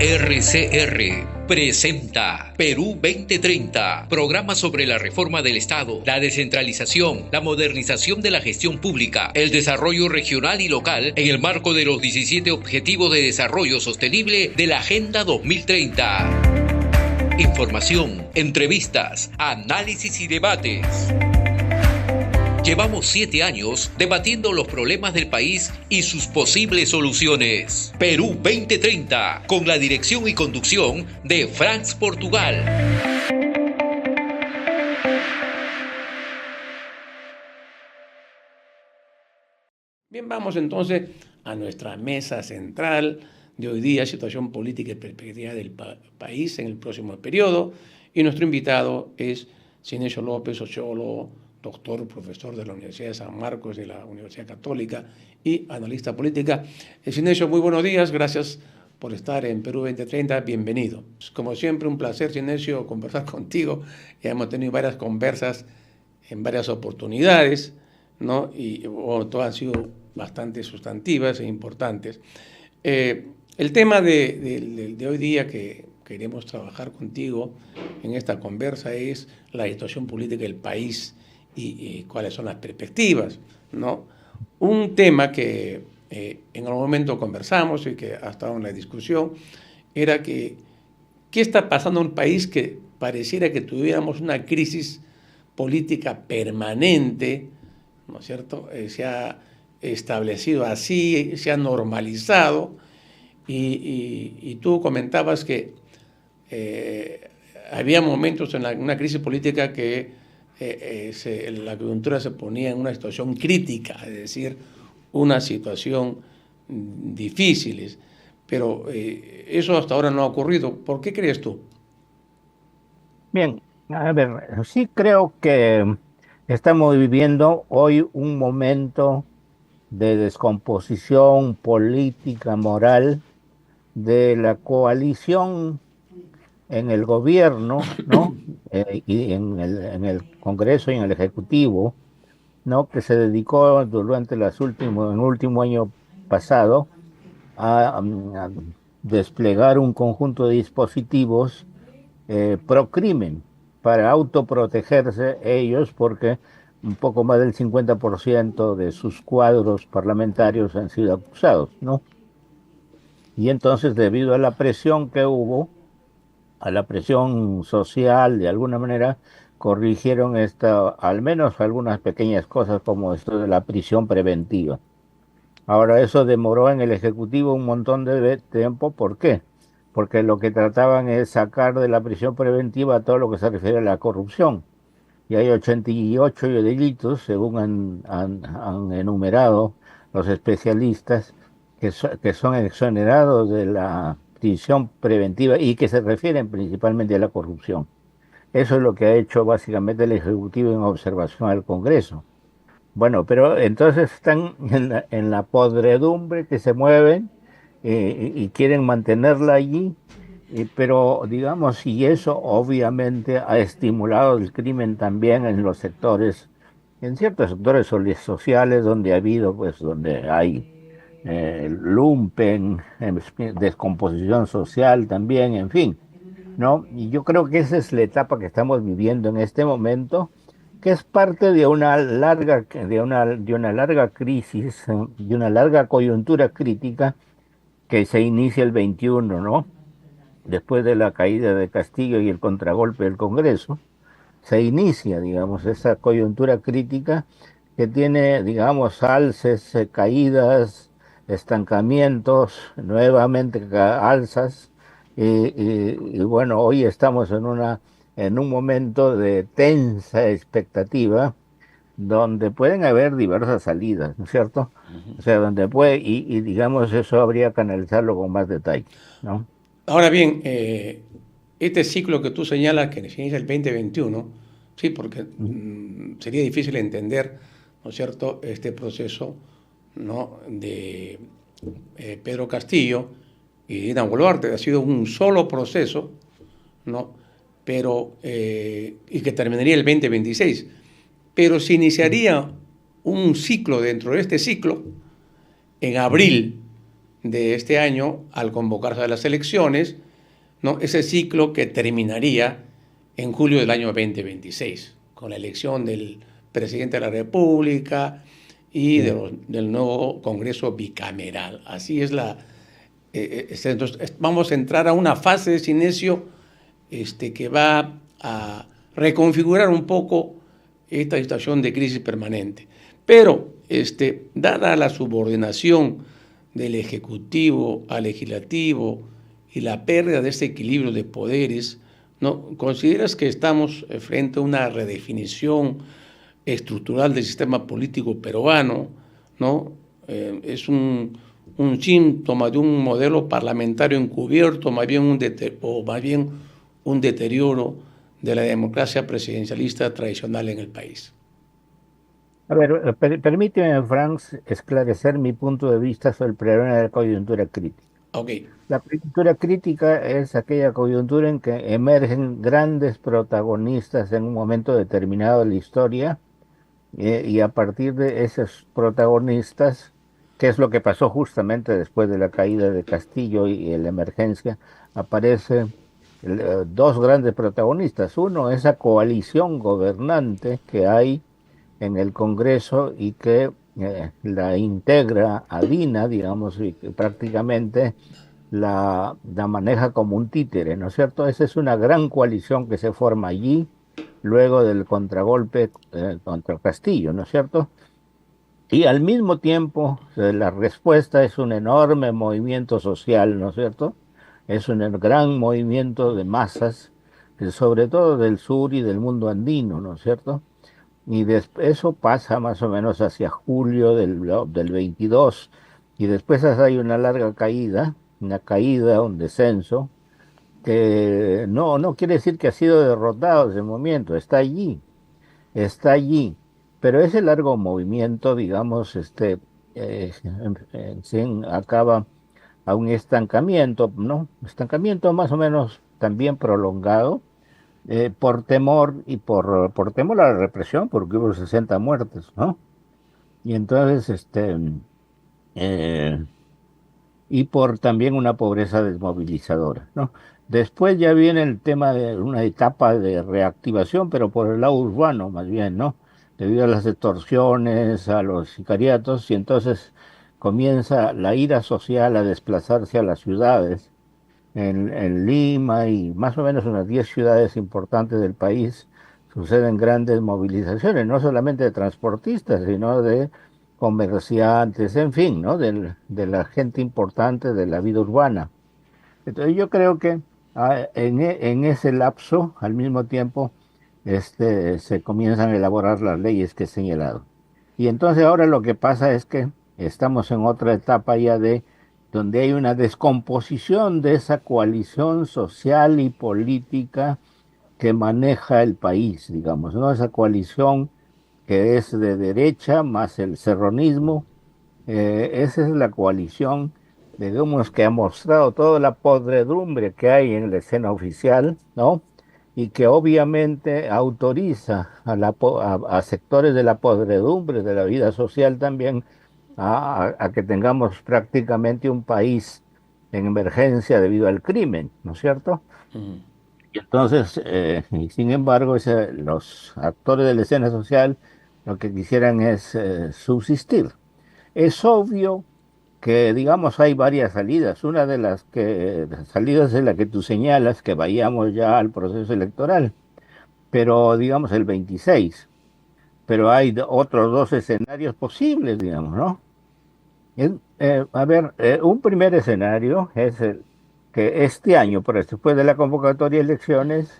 RCR presenta Perú 2030, programa sobre la reforma del Estado, la descentralización, la modernización de la gestión pública, el desarrollo regional y local en el marco de los 17 Objetivos de Desarrollo Sostenible de la Agenda 2030. Información, entrevistas, análisis y debates. Llevamos 7 años debatiendo los problemas del país y sus posibles soluciones. Perú 2030, con la dirección y conducción de Franz Portugal. Bien, vamos entonces a nuestra mesa central de hoy día, situación política y perspectiva del país en el próximo periodo. Y nuestro invitado es Synesio López, sociólogo, doctor, profesor de la Universidad de San Marcos, de la Universidad Católica y analista política. Synesio, muy buenos días, gracias por estar en Perú 2030, bienvenido. Como siempre, un placer, Synesio, conversar contigo. Ya hemos tenido varias conversas en varias oportunidades, ¿no? Y bueno, todas han sido bastante sustantivas e importantes. El tema de hoy día que queremos trabajar contigo en esta conversa es la situación política del país y cuáles son las perspectivas, ¿no? Un tema que en algún momento conversamos y que ha estado en la discusión era que ¿qué está pasando en un país que pareciera que tuviéramos una crisis política permanente, ¿no es cierto? Se ha establecido así, se ha normalizado y tú comentabas que había momentos en una crisis política que la coyuntura se ponía en una situación crítica, es decir, una situación difícil, pero eso hasta ahora no ha ocurrido. ¿Por qué crees tú? Bien, a ver, sí creo que estamos viviendo hoy un momento de descomposición política, moral de la coalición en el gobierno, ¿no? Y en el Congreso y en el Ejecutivo, ¿no? Que se dedicó durante en el último año pasado a desplegar un conjunto de dispositivos pro crimen para autoprotegerse ellos, porque un poco más del 50% de sus cuadros parlamentarios han sido acusados, ¿no? Y entonces, debido a la presión que hubo, a la presión social, de alguna manera, corrigieron al menos algunas pequeñas cosas como esto de la prisión preventiva. Ahora, eso demoró en el Ejecutivo un montón de tiempo. ¿Por qué? Porque lo que trataban es sacar de la prisión preventiva todo lo que se refiere a la corrupción. Y hay 88 delitos, según han enumerado los especialistas, que son exonerados de la prisión preventiva y que se refieren principalmente a la corrupción. Eso es lo que ha hecho básicamente el Ejecutivo en observación al Congreso. Bueno, pero entonces están en la podredumbre que se mueven y quieren mantenerla allí, pero digamos, y eso obviamente ha estimulado el crimen también en los sectores, en ciertos sectores sociales donde ha habido, pues, donde hay lumpen, descomposición social también, en fin, ¿no? Y yo creo que esa es la etapa que estamos viviendo en este momento, que es parte de una larga crisis, de una larga coyuntura crítica que se inicia el 21, ¿no? Después de la caída de Castillo y el contragolpe del Congreso, se inicia, digamos, esa coyuntura crítica que tiene, digamos, alces, caídas, estancamientos, nuevamente alzas, y bueno, hoy estamos en un momento de tensa expectativa donde pueden haber diversas salidas, ¿no es cierto? O sea, donde puede, y digamos, eso habría que analizarlo con más detalle, ¿no? Ahora bien, este ciclo que tú señalas que inicia el 2021, sí, porque sería difícil entender, ¿no es cierto?, este proceso, ¿no?, de Pedro Castillo y Dina Boluarte. Ha sido un solo proceso, ¿no?, pero, y que terminaría el 2026. Pero se iniciaría un ciclo dentro de este ciclo en abril de este año al convocarse a las elecciones, ¿no? Ese ciclo que terminaría en julio del año 2026, con la elección del presidente de la República y del nuevo Congreso bicameral. Así es entonces, vamos a entrar a una fase de silencio que va a reconfigurar un poco esta situación de crisis permanente. Pero, dada la subordinación del Ejecutivo al Legislativo y la pérdida de ese equilibrio de poderes, ¿no? ¿Consideras que estamos frente a una redefinición estructural del sistema político peruano, ¿no? Es un síntoma de un modelo parlamentario encubierto, más bien un deterioro de la democracia presidencialista tradicional en el país? A ver, permíteme, Franz, esclarecer mi punto de vista sobre el problema de la coyuntura crítica. Ok. La coyuntura crítica es aquella coyuntura en que emergen grandes protagonistas en un momento determinado de la historia, y a partir de esos protagonistas, que es lo que pasó justamente después de la caída de Castillo y la emergencia, aparecen dos grandes protagonistas. Uno, esa coalición gobernante que hay en el Congreso y que la integra a Dina, digamos, y que prácticamente la maneja como un títere, ¿no es cierto? Esa es una gran coalición que se forma allí luego del contragolpe contra Castillo, ¿no es cierto? Y al mismo tiempo, la respuesta es un enorme movimiento social, ¿no es cierto? Es un gran movimiento de masas, sobre todo del sur y del mundo andino, ¿no es cierto? Y eso pasa más o menos hacia julio del 22, y después hay una larga caída, un descenso, que no quiere decir que ha sido derrotado ese movimiento, está allí, pero ese largo movimiento, digamos, sí acaba a un estancamiento, ¿no? Estancamiento más o menos también prolongado, por temor por temor a la represión, porque hubo 60 muertes, ¿no? Y entonces, eh, y por también una pobreza desmovilizadora, ¿no? Después ya viene el tema de una etapa de reactivación, pero por el lado urbano más bien, ¿no? Debido a las extorsiones, a los sicariatos, y entonces comienza la ira social a desplazarse a las ciudades. En Lima y más o menos unas 10 ciudades importantes del país suceden grandes movilizaciones, no solamente de transportistas, sino de comerciantes, en fin, ¿no? De la gente importante de la vida urbana. Entonces yo creo que en ese lapso, al mismo tiempo, se comienzan a elaborar las leyes que he señalado. Y entonces ahora lo que pasa es que estamos en otra etapa ya de donde hay una descomposición de esa coalición social y política que maneja el país, digamos, ¿no? Esa coalición que es de derecha más el serronismo, esa es la coalición, digamos, que ha mostrado toda la podredumbre que hay en la escena oficial, ¿no? Y que obviamente autoriza a sectores de la podredumbre de la vida social también a que tengamos prácticamente un país en emergencia debido al crimen, ¿no es cierto? Uh-huh. Y entonces, y sin embargo, los actores de la escena social lo que quisieran es subsistir. Es obvio que, digamos, hay varias salidas. Una de las salidas es la que tú señalas, que vayamos ya al proceso electoral, pero digamos el 26. Pero hay otros dos escenarios posibles, digamos, ¿no? A ver, un primer escenario es el que este año, pero después de la convocatoria de elecciones,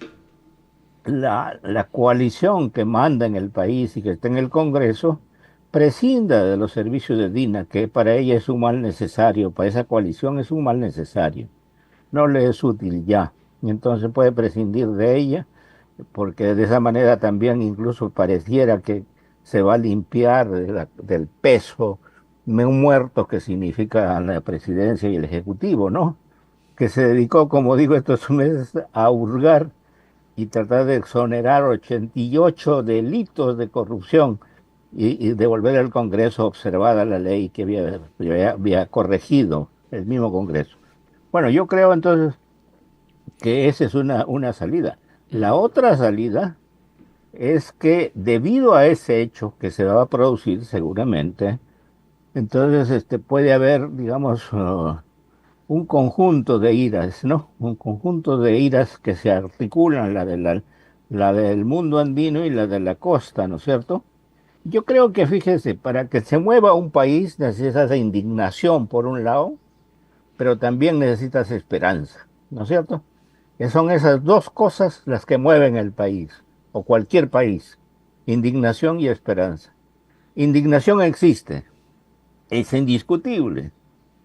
la coalición que manda en el país y que está en el Congreso prescinda de los servicios de DINA, que para ella es un mal necesario, para esa coalición es un mal necesario, no le es útil ya, y entonces puede prescindir de ella, porque de esa manera también incluso pareciera que se va a limpiar del peso de un muerto que significa la presidencia y el ejecutivo, ¿no? Que se dedicó, como digo, estos meses a hurgar y tratar de exonerar 88 delitos de corrupción y devolver al Congreso observada la ley que había corregido el mismo Congreso. Bueno, yo creo entonces que esa es una salida. La otra salida es que debido a ese hecho que se va a producir seguramente, entonces puede haber, digamos, un conjunto de iras, ¿no? Un conjunto de iras que se articulan, la del mundo andino y la de la costa, ¿no es cierto? Yo creo que, fíjese, para que se mueva un país necesitas indignación por un lado, pero también necesitas esperanza, ¿no es cierto? Que son esas dos cosas las que mueven el país, o cualquier país, indignación y esperanza. Indignación existe, es indiscutible.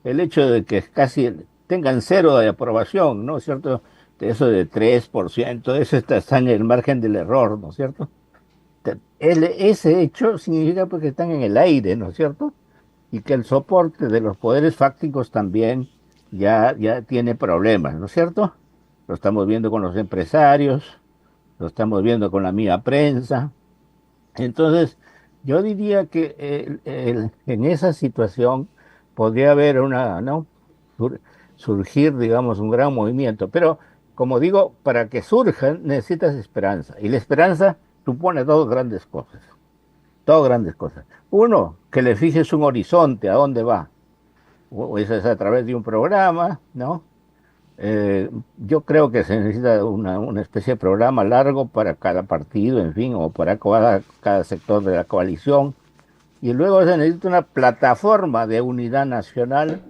El hecho de que casi tengan cero de aprobación, ¿no es cierto? De eso de 3%, eso está en el margen del error, ¿no es cierto? Ese hecho significa porque están en el aire, ¿no es cierto? Y que el soporte de los poderes fácticos también ya tiene problemas, ¿no es cierto? Lo estamos viendo con los empresarios, lo estamos viendo con la mía prensa. Entonces, yo diría que en esa situación podría haber ¿no? Sur- surgir, digamos, un gran movimiento. Pero, como digo, para que surja necesitas esperanza. Y la esperanza supone dos grandes cosas. Uno, que le fijes un horizonte, a dónde va. O eso es a través de un programa, ¿no? Yo creo que se necesita una especie de programa largo para cada partido, en fin, o para cada sector de la coalición. Y luego se necesita una plataforma de unidad nacional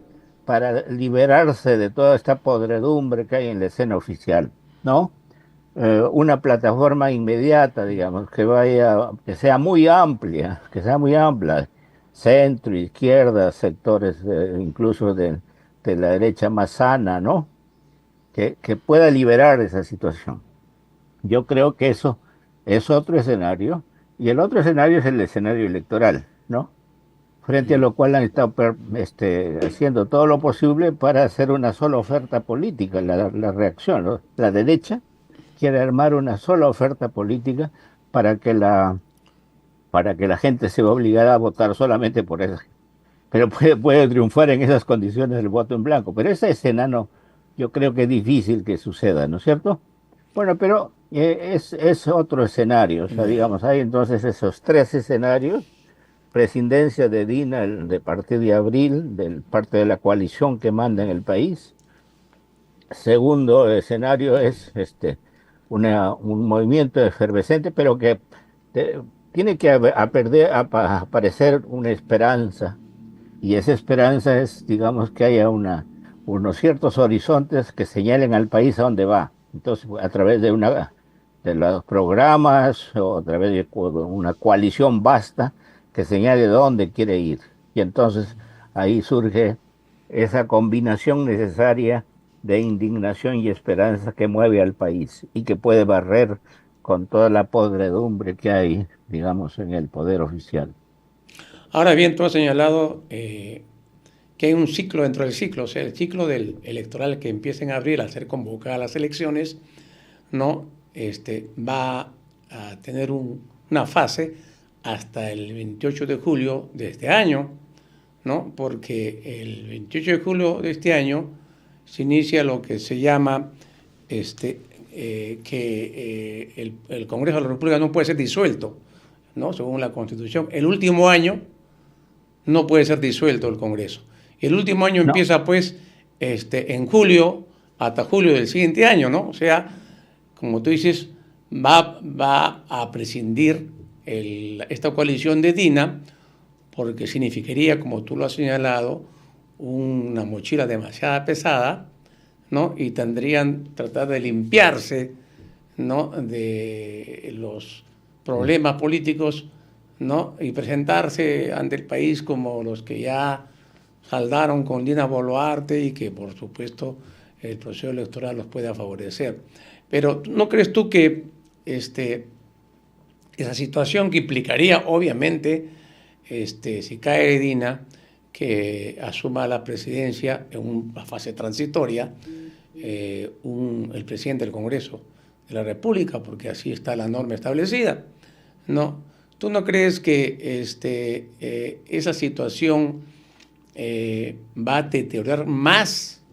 para liberarse de toda esta podredumbre que hay en la escena oficial, ¿no? Una plataforma inmediata, digamos, que sea muy amplia, que sea muy amplia, centro, izquierda, sectores incluso de la derecha más sana, ¿no? Que pueda liberar esa situación. Yo creo que eso es otro escenario, y el otro escenario es el escenario electoral, ¿no? Frente a lo cual han estado haciendo todo lo posible para hacer una sola oferta política, la reacción, ¿no? La derecha quiere armar una sola oferta política para que para que la gente se vea obligada a votar solamente por eso. Pero puede triunfar en esas condiciones el voto en blanco. Pero esa escena no, yo creo que es difícil que suceda, ¿no es cierto? Bueno, pero es otro escenario. O sea, Bueno, digamos, hay entonces esos tres escenarios. Presidencia de Dina de partir de abril, de parte de la coalición que manda en el país. Segundo escenario es un movimiento efervescente, pero que te- tiene que aparecer una esperanza, y esa esperanza es, digamos, que haya unos ciertos horizontes que señalen al país a dónde va. Entonces, a través de los programas o a través de una coalición vasta que señale dónde quiere ir. Y entonces ahí surge esa combinación necesaria de indignación y esperanza que mueve al país y que puede barrer con toda la podredumbre que hay, digamos, en el poder oficial. ahora bien, tú has señalado que hay un ciclo dentro del ciclo, o sea, el ciclo del electoral que empieza en abril al ser convocadas las elecciones, ¿no? Va a tener una fase hasta el 28 de julio de este año, ¿no? Porque el 28 de julio de este año se inicia lo que se llama el Congreso de la República no puede ser disuelto, ¿no? Según la Constitución. El último año no puede ser disuelto el Congreso. El último año No, empieza pues en julio hasta julio del siguiente año, ¿no? O sea, como tú dices, va a prescindir esta coalición de Dina porque significaría, como tú lo has señalado, una mochila demasiado pesada, ¿no? Y tendrían tratar de limpiarse, ¿no? De los problemas políticos, ¿no? Y presentarse ante el país como los que ya saldaron con Dina Boluarte y que por supuesto el proceso electoral los pueda favorecer. Pero ¿no crees tú que esa situación que implicaría obviamente si cae Dina que asuma la presidencia en una fase transitoria el presidente del Congreso de la República, porque así está la norma establecida, ¿no? ¿Tú no crees que esa situación va a deteriorar más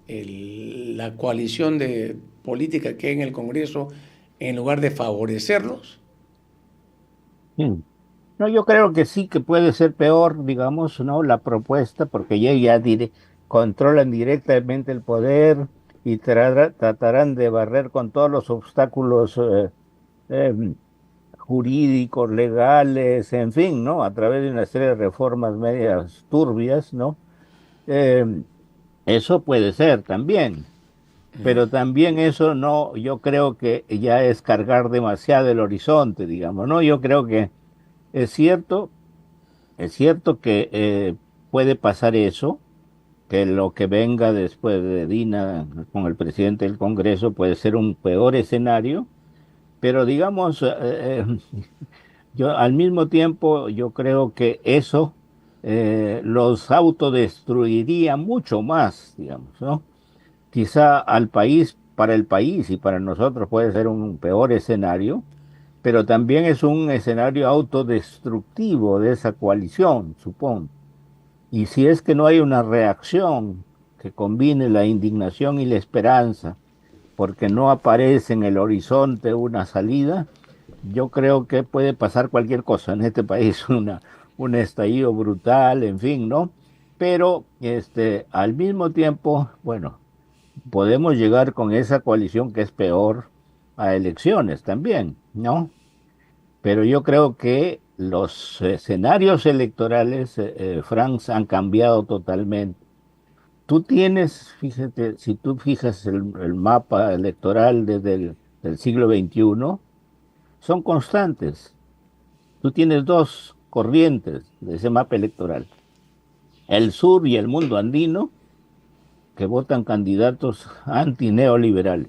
la coalición de política que hay en el Congreso en lugar de favorecerlos? Sí. No, yo creo que sí que puede ser peor, digamos, ¿no? La propuesta, porque controlan directamente el poder y tratarán de barrer con todos los obstáculos eh, jurídicos, legales, en fin, ¿no? A través de una serie de reformas medias turbias, ¿no? Eh, Eso puede ser también, pero también eso no, yo creo que ya es cargar demasiado el horizonte, digamos, ¿no? Yo creo que es cierto, es cierto que puede pasar eso, que lo que venga después de Dina con el presidente del Congreso puede ser un peor escenario, pero digamos, yo al mismo tiempo yo creo que eso los autodestruiría mucho más, digamos, ¿no? Quizá al país, para el país y para nosotros puede ser un peor escenario, pero también es un escenario autodestructivo de esa coalición, supongo. Y si es que no hay una reacción que combine la indignación y la esperanza, porque no aparece en el horizonte una salida, yo creo que puede pasar cualquier cosa en este país, un estallido brutal, en fin, ¿no? Pero al mismo tiempo, bueno, podemos llegar con esa coalición que es peor a elecciones también, ¿no? Pero yo creo que los escenarios electorales, Franz, han cambiado totalmente. Tú tienes, fíjate, si tú fijas el mapa electoral desde el siglo XXI, son constantes. Tú tienes dos corrientes de ese mapa electoral. El sur y el mundo andino, que votan candidatos antineoliberales.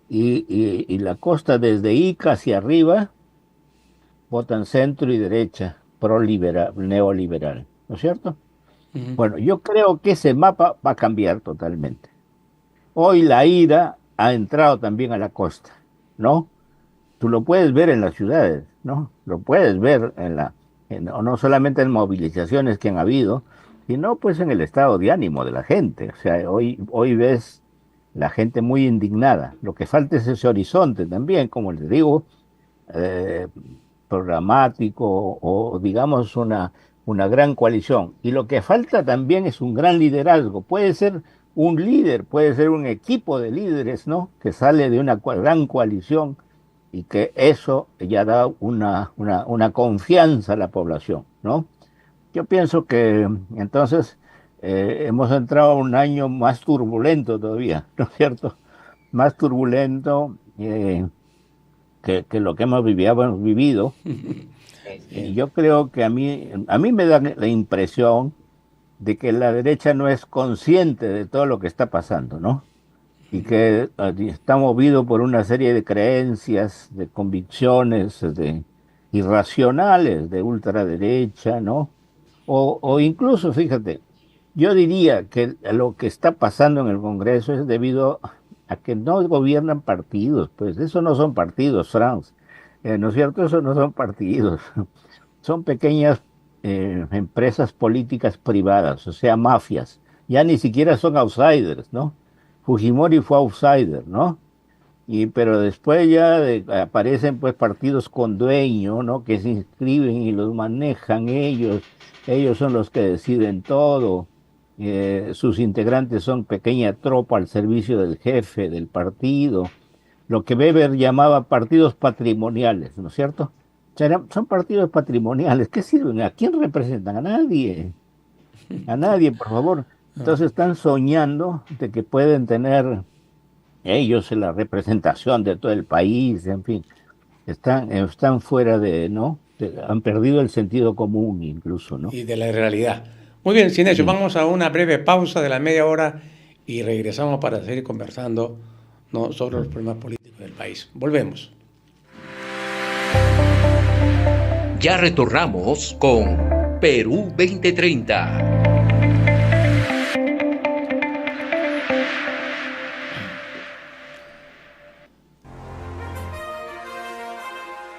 Y la costa desde Ica hacia arriba, votan centro y derecha, neoliberal, ¿no es cierto? Ujú. Bueno, yo creo que ese mapa va a cambiar totalmente. Hoy la ira ha entrado también a la costa, ¿no? Tú lo puedes ver en las ciudades, ¿no? Lo puedes ver no solamente en movilizaciones que han habido, sino pues en el estado de ánimo de la gente. O sea, hoy ves la gente muy indignada. Lo que falta es ese horizonte también, como les digo, eh, programático o digamos una gran coalición. Y lo que falta también es un gran liderazgo. Puede ser un líder, puede ser un equipo de líderes, ¿no? Que sale de una gran coalición y que eso ya da una confianza a la población, ¿no? Yo pienso que entonces hemos entrado a un año más turbulento todavía, ¿no es cierto? Más turbulento que lo que hemos vivido. Y Sí. yo creo que a mí me da la impresión de que la derecha no es consciente de todo lo que está pasando, ¿no? Y que está movido por una serie de creencias, de convicciones, irracionales de ultraderecha, ¿no? O incluso, fíjate, yo diría que lo que está pasando en el Congreso es debido a que no gobiernan partidos, pues eso no son partidos, Franz, ¿no es cierto? Eso no son partidos, son pequeñas empresas políticas privadas, o sea, mafias, ya ni siquiera son outsiders, ¿no? Fujimori fue outsider, ¿no? Pero después ya aparecen pues partidos con dueño, ¿no? Que se inscriben y los manejan ellos son los que deciden todo, sus integrantes son pequeña tropa al servicio del jefe del partido, lo que Weber llamaba partidos patrimoniales, ¿no es cierto? Son partidos patrimoniales, ¿qué sirven? ¿A quién representan? A nadie, por favor. No. Entonces están soñando de que pueden tener ellos en la representación de todo el país, en fin, están fuera ¿no? Han perdido el sentido común incluso, ¿no? Y de la realidad. Muy bien, Sinesio, Sí. vamos a una breve pausa de la media hora y regresamos para seguir conversando, ¿no?, sobre los problemas políticos del país. Volvemos. Ya retornamos con Perú 2030.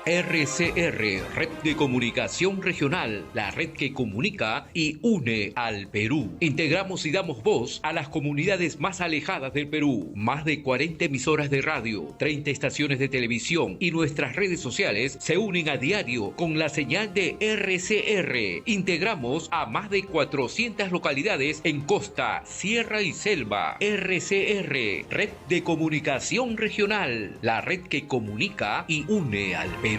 RCR, Red de Comunicación Regional, la red que comunica y une al Perú. Integramos y damos voz a las comunidades más alejadas del Perú. Más de 40 emisoras de radio, 30 estaciones de televisión y nuestras redes sociales se unen a diario con la señal de RCR. Integramos a más de 400 localidades en costa, sierra y selva. RCR, Red de Comunicación Regional, la red que comunica y une al Perú.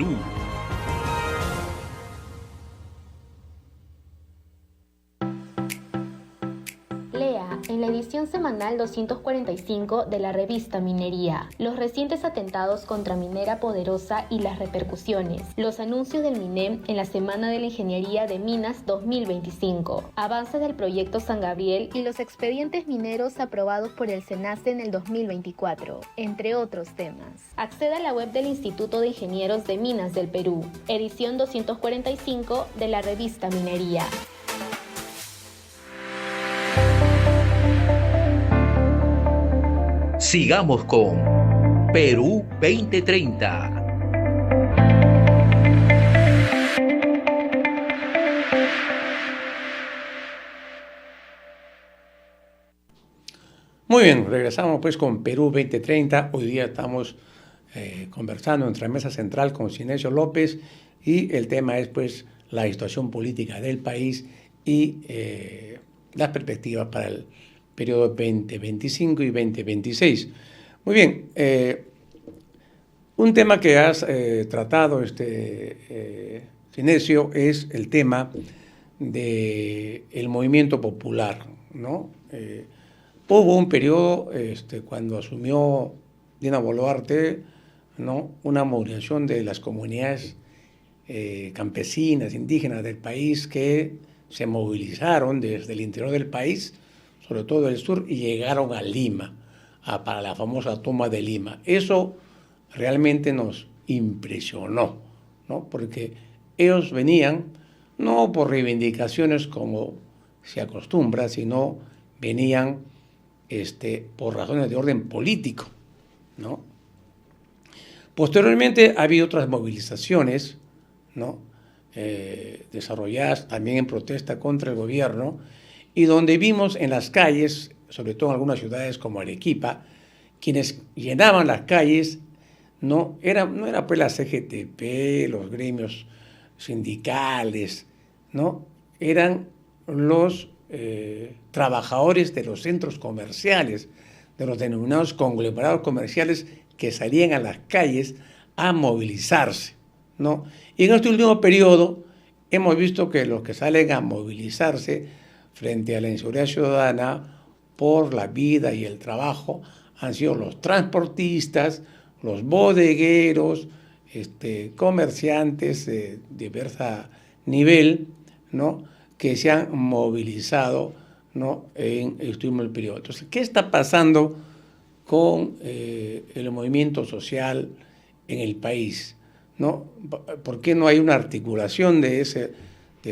Lea en la edición semanal 245 de la revista Minería, los recientes atentados contra Minera Poderosa y las repercusiones, los anuncios del MINEM en la Semana de la Ingeniería de Minas 2025, avances del proyecto San Gabriel y los expedientes mineros aprobados por el SENACE en el 2024, entre otros temas. Acceda a la web del Instituto de Ingenieros de Minas del Perú, edición 245 de la revista Minería. Sigamos con Perú 2030. Muy bien, regresamos pues con Perú 2030. Hoy día estamos conversando en nuestra mesa central con Sinesio López y el tema es pues la situación política del país y las perspectivas para el periodo 2025 y 2026. Muy bien, un tema que has tratado, Sinesio, es el tema del movimiento popular, ¿no? Hubo un periodo cuando asumió Dina Boluarte, ¿no?, una movilización de las comunidades campesinas, indígenas del país que se movilizaron desde el interior del país, sobre todo del sur, y llegaron a Lima, para la famosa toma de Lima. Eso realmente nos impresionó, ¿no?, porque ellos venían no por reivindicaciones como se acostumbra, sino venían por razones de orden político, ¿no? Posteriormente ha habido otras movilizaciones, ¿no?, desarrolladas también en protesta contra el gobierno, y donde vimos en las calles, sobre todo en algunas ciudades como Arequipa, quienes llenaban las calles no era pues la CGTP, los gremios sindicales, ¿no? Eran los trabajadores de los centros comerciales, de los denominados conglomerados comerciales, que salían a las calles a movilizarse, ¿no? Y en este último periodo hemos visto que los que salen a movilizarse frente a la inseguridad ciudadana por la vida y el trabajo han sido los transportistas, los bodegueros, comerciantes de diversa nivel, ¿no?, que se han movilizado, ¿no?, en este último periodo. Entonces, ¿qué está pasando con el movimiento social en el país, ¿no? ¿Por qué no hay una articulación de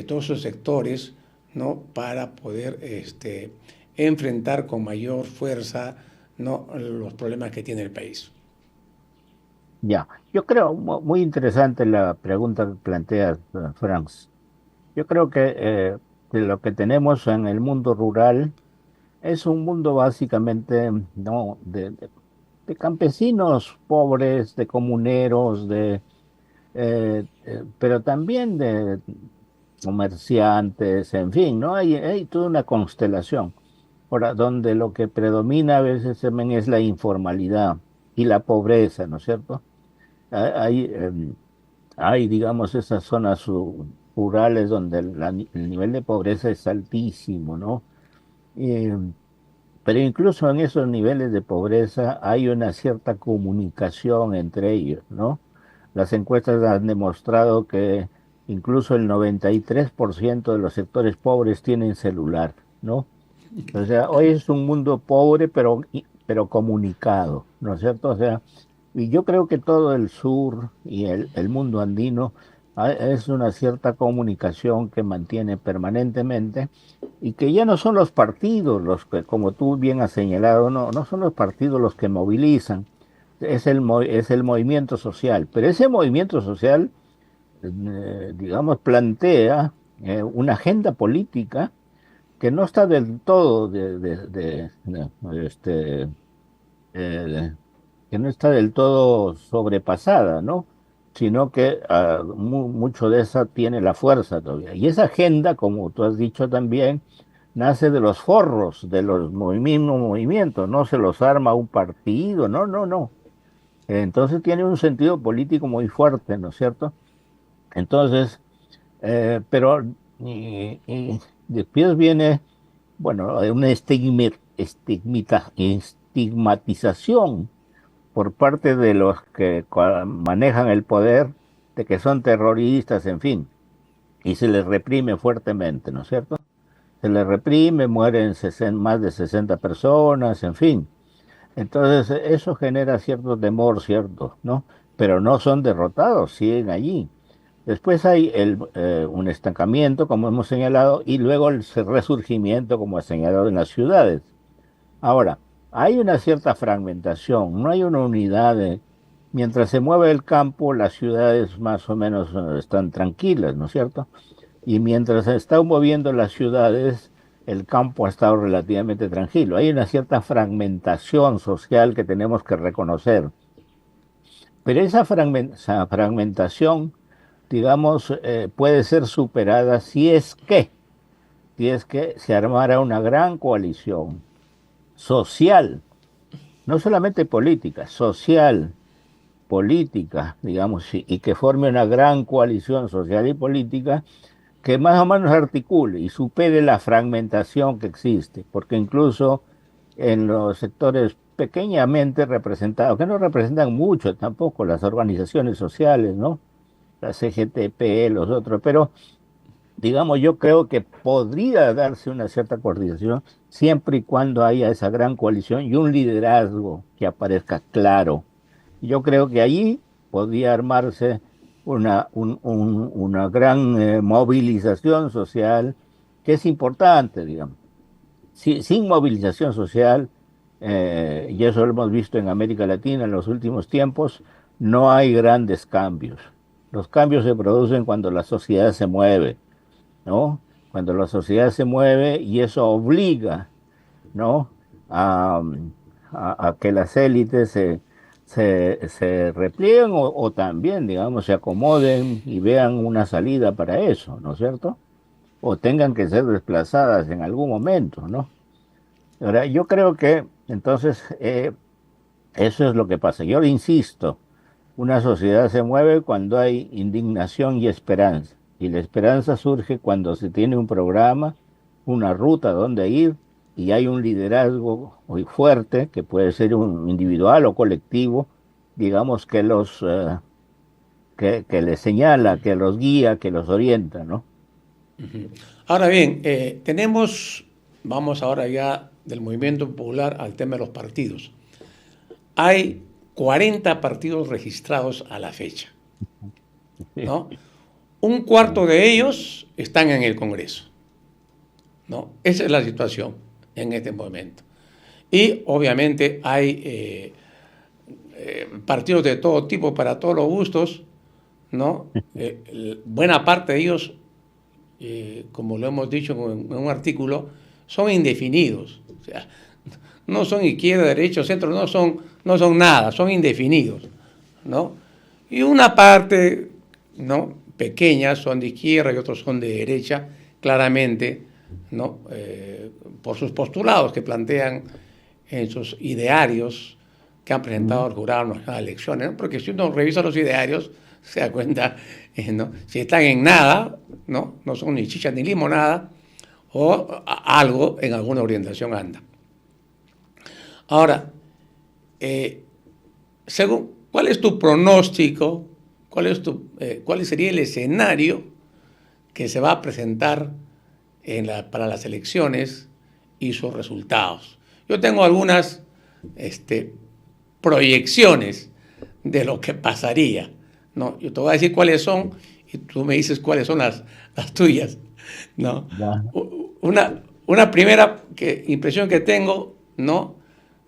todos esos sectores, ¿no?, para poder enfrentar con mayor fuerza, ¿no?, los problemas que tiene el país? Ya, yo creo muy interesante la pregunta que planteas, Franz. Yo creo que lo que tenemos en el mundo rural es un mundo básicamente, ¿no?, de campesinos pobres, de comuneros, pero también de comerciantes, en fin, ¿no? Hay toda una constelación. Ahora, donde lo que predomina a veces también es la informalidad y la pobreza, ¿no es cierto? Hay, digamos, esas zonas rurales donde el nivel de pobreza es altísimo, ¿no? Eh, pero incluso en esos niveles de pobreza hay una cierta comunicación entre ellos, ¿no? Las encuestas han demostrado que incluso el 93% de los sectores pobres tienen celular, ¿no? O sea, hoy es un mundo pobre, pero comunicado, ¿no es cierto? O sea, y yo creo que todo el sur y el mundo andino es una cierta comunicación que mantiene permanentemente y que ya no son los partidos los que, como tú bien has señalado, no son los partidos los que movilizan, es el movimiento social, pero ese movimiento social, digamos, plantea una agenda política que no está del todo eh, que no está del todo sobrepasada, ¿no? Sino que mucho de esa tiene la fuerza todavía. Y esa agenda, como tú has dicho también, nace de los forros, de los mismos movimientos, no se los arma un partido, no, no, no. Entonces tiene un sentido político muy fuerte, ¿no es cierto? Entonces, pero y después viene, bueno, una estigmatización por parte de los que manejan el poder, de que son terroristas, en fin, y se les reprime fuertemente, ¿no es cierto? Se les reprime, mueren más de 60 personas, en fin. Entonces, eso genera cierto temor, cierto, ¿no? Pero no son derrotados, siguen allí. Después hay un estancamiento, como hemos señalado, y luego el resurgimiento, como ha señalado en las ciudades. Ahora, hay una cierta fragmentación, no hay una unidad. Mientras se mueve el campo, las ciudades más o menos están tranquilas, ¿no es cierto? Y mientras se están moviendo las ciudades, el campo ha estado relativamente tranquilo. Hay una cierta fragmentación social que tenemos que reconocer. Pero esa fragmentación, digamos, puede ser superada si es que se armara una gran coalición social, no solamente política, social, política, digamos, y que forme una gran coalición social y política que más o menos articule y supere la fragmentación que existe, porque incluso en los sectores pequeñamente representados, que no representan mucho tampoco las organizaciones sociales, ¿no? La CGTP, los otros, pero digamos, yo creo que podría darse una cierta coordinación siempre y cuando haya esa gran coalición y un liderazgo que aparezca claro. Yo creo que allí podría armarse una gran movilización social que es importante, digamos. Sin movilización social, y eso lo hemos visto en América Latina en los últimos tiempos, no hay grandes cambios. Los cambios se producen cuando la sociedad se mueve, ¿no? Cuando la sociedad se mueve y eso obliga, ¿no? A, a que las élites se replieguen o también, digamos, se acomoden y vean una salida para eso, ¿no es cierto? O tengan que ser desplazadas en algún momento, ¿no? Ahora, yo creo que entonces eso es lo que pasa. Yo insisto, una sociedad se mueve cuando hay indignación y esperanza. Y la esperanza surge cuando se tiene un programa, una ruta donde ir y hay un liderazgo muy fuerte, que puede ser un individual o colectivo, digamos, que les señala, que los guía, que los orienta, ¿no? Ahora bien, vamos ahora ya del movimiento popular al tema de los partidos. Hay 40 partidos registrados a la fecha, ¿no? Un cuarto de ellos están en el Congreso, ¿no? Esa es la situación en este momento. Y obviamente hay partidos de todo tipo, para todos los gustos, ¿no? Buena parte de ellos, como lo hemos dicho en un artículo, son indefinidos. O sea, no son izquierda, derecha, centro, no son nada, son indefinidos, ¿no? Y una parte, ¿no?, pequeña son de izquierda y otros son de derecha, claramente, ¿no? Por sus postulados que plantean en sus idearios que han presentado al jurado en las elecciones, ¿no? Porque si uno revisa los idearios, se da cuenta, ¿no?, si están en nada, ¿no? No son ni chicha ni limonada, o algo en alguna orientación anda. Ahora, ¿cuál es tu pronóstico? ¿Cuál sería el escenario que se va a presentar para las elecciones y sus resultados? Yo tengo algunas proyecciones de lo que pasaría, ¿no? Yo te voy a decir cuáles son y tú me dices cuáles son las tuyas, ¿no? Una primera impresión que tengo, ¿no?,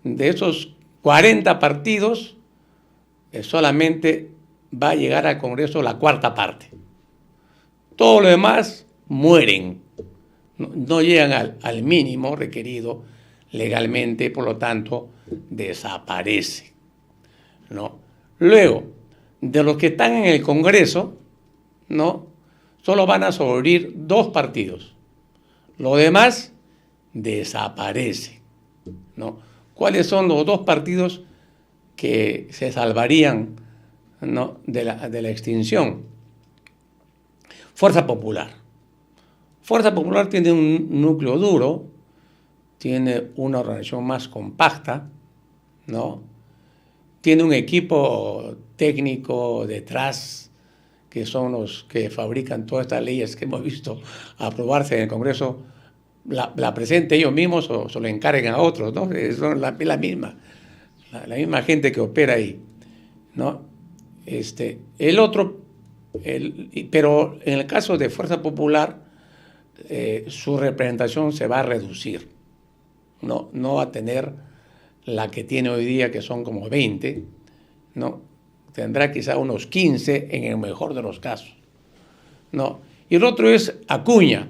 de esos 40 partidos, solamente va a llegar al Congreso la cuarta parte. Todo lo demás mueren, no llegan al mínimo requerido legalmente, por lo tanto, desaparece, ¿no? Luego, de los que están en el Congreso, ¿no? Solo van a sobrevivir 2 partidos. Lo demás desaparece, ¿no? ¿Cuáles son los 2 partidos que se salvarían, ¿no?, de la extinción? Fuerza Popular. Fuerza Popular tiene un núcleo duro, tiene una organización más compacta, ¿no? Tiene un equipo técnico detrás, que son los que fabrican todas estas leyes que hemos visto aprobarse en el Congreso. La presenten ellos mismos o se lo encarguen a otros, ¿no? Son la misma gente que opera ahí, ¿no? Pero en el caso de Fuerza Popular, su representación se va a reducir, no va a tener la que tiene hoy día, que son como 20, ¿no? Tendrá quizá unos 15 en el mejor de los casos, ¿no? Y el otro es Acuña,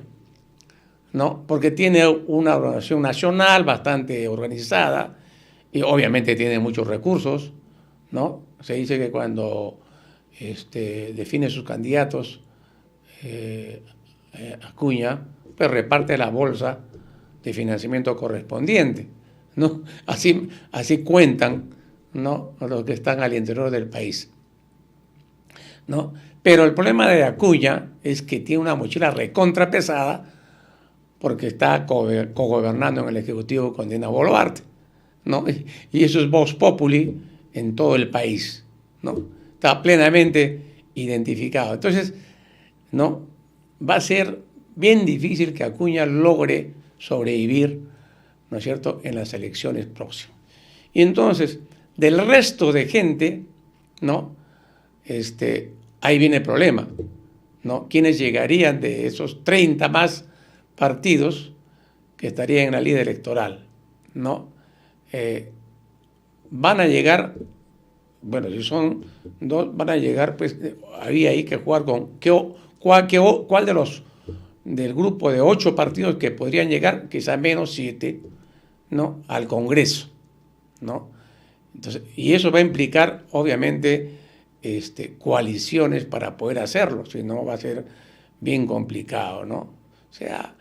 ¿no? Porque tiene una organización nacional bastante organizada y obviamente tiene muchos recursos, ¿no? Se dice que cuando define sus candidatos, Acuña, pues reparte la bolsa de financiamiento correspondiente, ¿no? Así cuentan, ¿no?, los que están al interior del país, ¿no? Pero el problema de Acuña es que tiene una mochila recontra pesada porque está cogobernando en el Ejecutivo con Dina Boluarte, ¿no? Y eso es vox populi en todo el país, ¿no? Está plenamente identificado. Entonces, ¿no?, va a ser bien difícil que Acuña logre sobrevivir, ¿no es cierto?, en las elecciones próximas. Y entonces, del resto de gente, ¿no?, ahí viene el problema, ¿no? ¿Quiénes llegarían de esos 30 más partidos que estarían en la lista electoral, ¿no? Van a llegar, bueno, si son 2, van a llegar, pues había ahí que jugar con cuál de los del grupo de 8 partidos que podrían llegar, quizá menos 7, ¿no?, al Congreso, ¿no? Entonces, y eso va a implicar, obviamente, coaliciones para poder hacerlo, si no va a ser bien complicado, ¿no? O sea,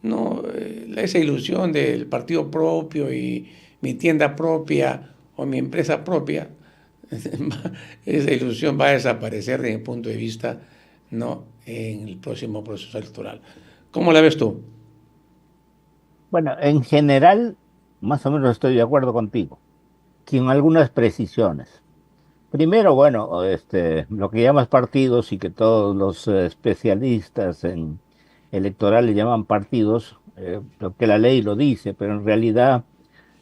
no, esa ilusión del partido propio y mi tienda propia o mi empresa propia, esa ilusión va a desaparecer desde mi punto de vista, ¿no?, en el próximo proceso electoral. ¿Cómo la ves tú? Bueno, en general, más o menos estoy de acuerdo contigo, con algunas precisiones. Primero, bueno, lo que llamas partidos y que todos los especialistas en electorales llaman partidos, lo que la ley lo dice, pero en realidad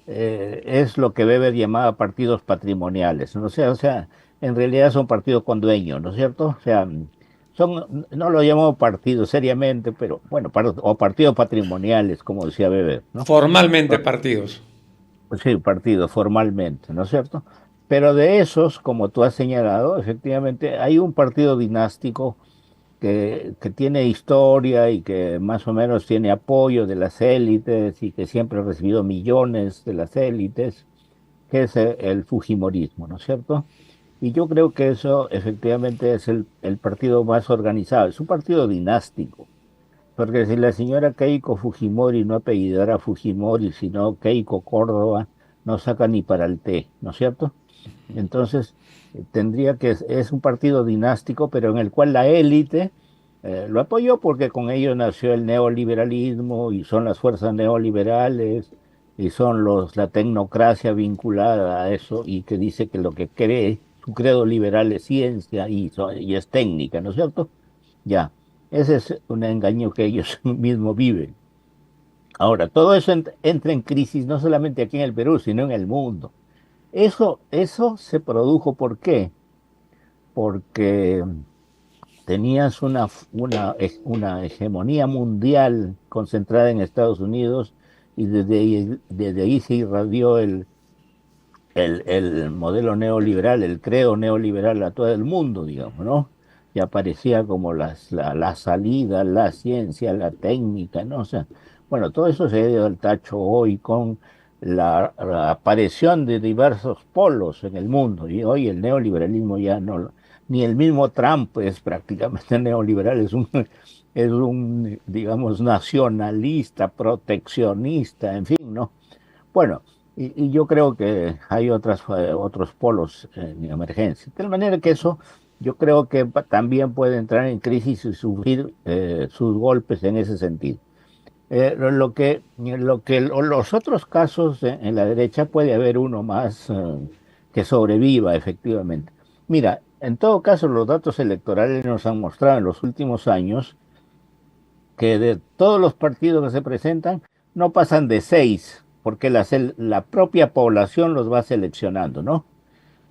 es lo que Weber llamaba partidos patrimoniales, ¿no? O sea, en realidad son partidos con dueño, ¿no es cierto? O sea, no lo llamamos partidos seriamente, pero bueno, o partidos patrimoniales, como decía Weber, ¿no? Formalmente partidos. Sí, partidos formalmente, ¿no es cierto? Pero de esos, como tú has señalado, efectivamente hay un partido dinástico que tiene historia y que más o menos tiene apoyo de las élites y que siempre ha recibido millones de las élites, que es el Fujimorismo, ¿no es cierto? Y yo creo que eso efectivamente es el partido más organizado, es un partido dinástico, porque si la señora Keiko Fujimori no apellidara Fujimori, sino Keiko Córdoba, no saca ni para el té, ¿no es cierto? Entonces, tendría que, es un partido dinástico, pero en el cual la élite lo apoyó porque con ello nació el neoliberalismo y son las fuerzas neoliberales y son la tecnocracia vinculada a eso y que dice que lo que cree, su credo liberal es ciencia y es técnica, ¿no es cierto? Ya, ese es un engaño que ellos mismos viven. Ahora, todo eso entra en crisis no solamente aquí en el Perú, sino en el mundo. Eso se produjo, ¿por qué? Porque tenías una hegemonía mundial concentrada en Estados Unidos y desde ahí se irradió el modelo neoliberal, el credo neoliberal a todo el mundo, digamos, ¿no? Y aparecía como la salida, la ciencia, la técnica, ¿no? O sea, bueno, todo eso se ha ido al tacho hoy con la aparición de diversos polos en el mundo. Y hoy el neoliberalismo ya no, ni el mismo Trump es prácticamente neoliberal, digamos, nacionalista, proteccionista, en fin, ¿no? Bueno, y yo creo que hay otros polos en emergencia. De tal manera que eso yo creo que también puede entrar en crisis y sufrir sus golpes en ese sentido. Los otros casos en la derecha puede haber uno más que sobreviva efectivamente. Mira, en todo caso los datos electorales nos han mostrado en los últimos años que de todos los partidos que se presentan no pasan de 6, porque la propia población los va seleccionando, ¿no?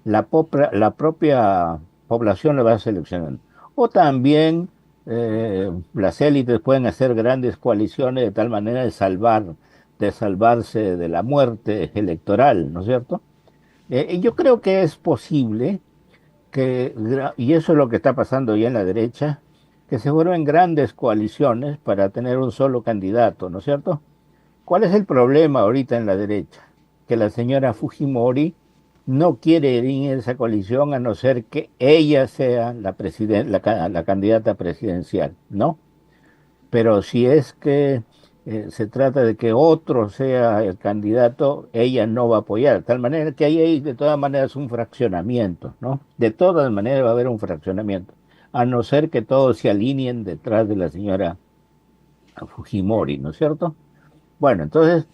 La propia población lo va seleccionando. O también las élites pueden hacer grandes coaliciones de tal manera de salvarse de la muerte electoral, ¿no es cierto? Y yo creo que es posible y eso es lo que está pasando ya en la derecha, que se formen grandes coaliciones para tener un solo candidato, ¿no es cierto? ¿Cuál es el problema ahorita en la derecha? Que la señora Fujimori no quiere ir en esa coalición a no ser que ella sea la candidata presidencial, ¿no? Pero si es que se trata de que otro sea el candidato, ella no va a apoyar, de tal manera que ahí hay de todas maneras un fraccionamiento, ¿no? De todas maneras va a haber un fraccionamiento, a no ser que todos se alineen detrás de la señora Fujimori, ¿no es cierto? Bueno, entonces,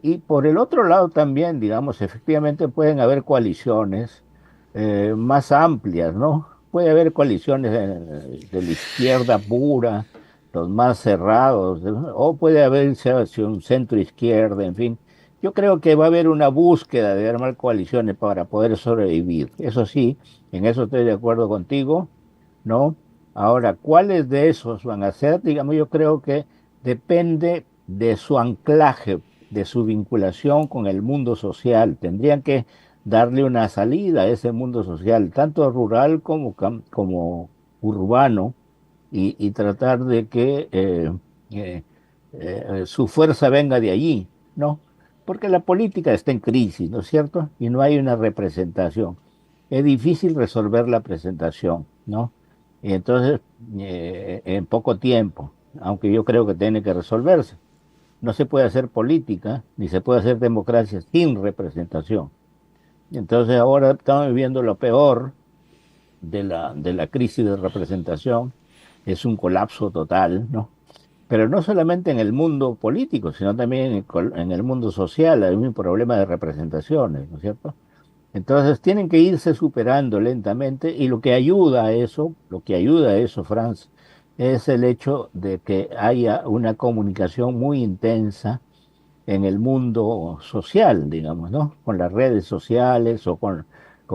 y por el otro lado también, digamos, efectivamente pueden haber coaliciones más amplias, ¿no? Puede haber coaliciones de la izquierda pura, los más cerrados, ¿no? O puede haberse hacia un centro izquierda, en fin. Yo creo que va a haber una búsqueda de armar coaliciones para poder sobrevivir. Eso sí, en eso estoy de acuerdo contigo, ¿no? Ahora, ¿cuáles de esos van a ser? Digamos, yo creo que depende de su anclaje, de su vinculación con el mundo social. Tendrían que darle una salida a ese mundo social, tanto rural como urbano, y tratar de que su fuerza venga de allí, ¿no? Porque la política está en crisis, ¿no es cierto? Y no hay una representación. Es difícil resolver la presentación, ¿no? Y entonces, en poco tiempo, aunque yo creo que tiene que resolverse. No se puede hacer política, ni se puede hacer democracia sin representación. Entonces ahora estamos viviendo lo peor de la crisis de representación, es un colapso total, ¿no? Pero no solamente en el mundo político, sino también en el mundo social hay un problema de representaciones, ¿no es cierto? Entonces tienen que irse superando lentamente y lo que ayuda a eso, Franz, es el hecho de que haya una comunicación muy intensa en el mundo social, digamos, ¿no? Con las redes sociales o con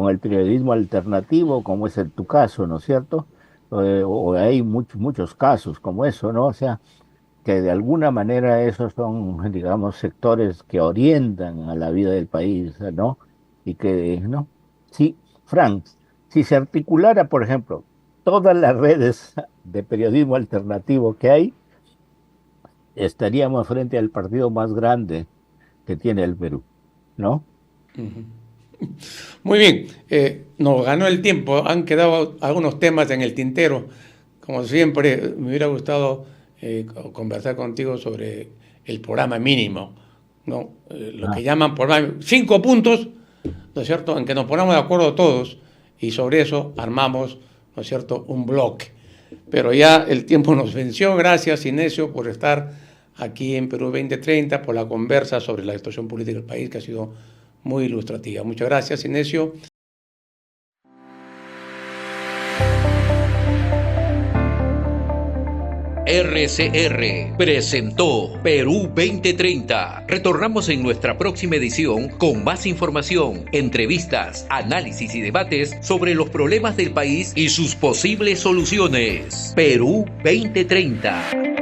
el periodismo alternativo, como es en tu caso, ¿no es cierto? O hay muchos casos como eso, ¿no? O sea, que de alguna manera esos son, digamos, sectores que orientan a la vida del país, ¿no? Y que, ¿no? Sí, Frank, si se articulara, por ejemplo, todas las redes de periodismo alternativo que hay, estaríamos frente al partido más grande que tiene el Perú, ¿no? Muy bien, nos ganó el tiempo, han quedado algunos temas en el tintero. Como siempre, me hubiera gustado conversar contigo sobre el programa mínimo, ¿no? Lo que llaman programa, 5 puntos, ¿no es cierto?, en que nos ponemos de acuerdo todos y sobre eso armamos, ¿no es cierto?, un bloque. Pero ya el tiempo nos venció. Gracias, Inesio, por estar aquí en Perú 2030, por la conversa sobre la situación política del país, que ha sido muy ilustrativa. Muchas gracias, Inesio. RCR presentó Perú 2030. Retornamos en nuestra próxima edición con más información, entrevistas, análisis y debates sobre los problemas del país y sus posibles soluciones. Perú 2030.